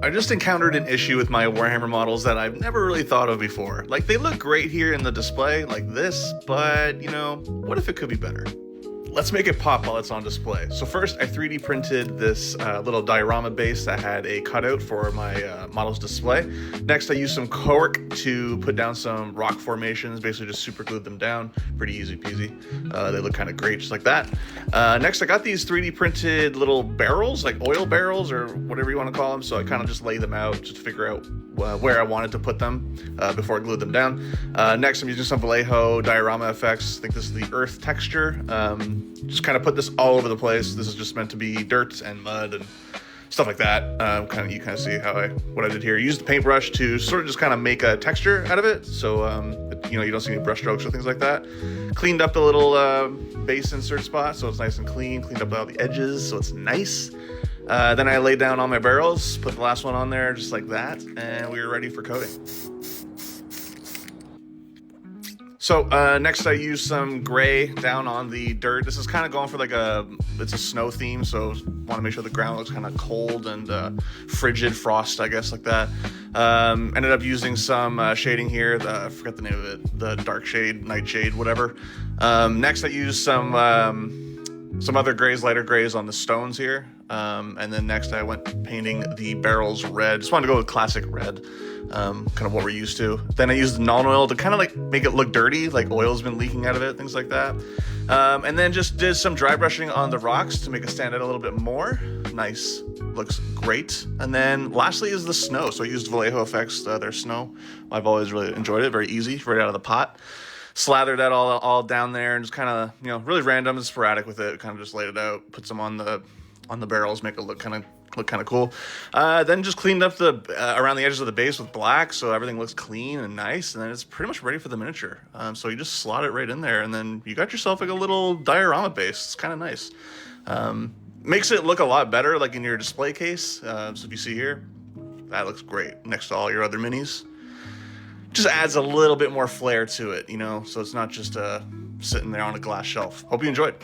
I just encountered an issue with my Warhammer models that I've never really thought of before. Like, they look great here in the display, like this, but, you know, what if it could be better? Let's make it pop while it's on display. So first, I 3D printed this little diorama base that had a cutout for my model's display. Next, I used some cork to put down some rock formations, basically just super glued them down. Pretty easy peasy. They look kind of great, just like that. Next, I got these 3D printed little barrels, like oil barrels or whatever you want to call them. So I kind of just lay them out just to figure out where I wanted to put them before I glued them down. Next, I'm using some Vallejo diorama effects. I think this is the earth texture. Just kind of put this all over the place. This is just meant to be dirt and mud and stuff like that. You kind of see what I did here. I used the paintbrush to sort of just kind of make a texture out of it, so you don't see any brush strokes or things like that. Cleaned up the little base insert spot so it's nice and clean. Cleaned up all the edges so it's nice. Then I laid down all my barrels, put the last one on there just like that, and we were ready for coating. So next I used some gray down on the dirt. This is kind of going for it's a snow theme, so want to make sure the ground looks kind of cold and frigid frost, I guess, like that. Ended up using some shading here, I forget the name of it, the dark shade, nightshade, whatever. Next I used some other grays, lighter grays on the stones here. And then next I went painting the barrels red. Just wanted to go with classic red, kind of what we're used to. Then I used non-oil to kind of like make it look dirty, like oil's been leaking out of it, things like that. And then just did some dry brushing on the rocks to make it stand out a little bit more. Nice, looks great. And then lastly is the snow. So I used Vallejo effects, their snow. I've always really enjoyed it, very easy, right out of the pot. Slathered that all down there and just kind of, really random and sporadic with it. Kind of just laid it out, put some on the barrels, make it look kind of cool. Then just cleaned up the around the edges of the base with black, so everything looks clean and nice. And then it's pretty much ready for the miniature. So you just slot it right in there, and then you got yourself like a little diorama base. It's kind of nice. Makes it look a lot better, like in your display case. So if you see here, that looks great next to all your other minis. Just adds a little bit more flair to it, so it's not just sitting there on a glass shelf. Hope you enjoyed.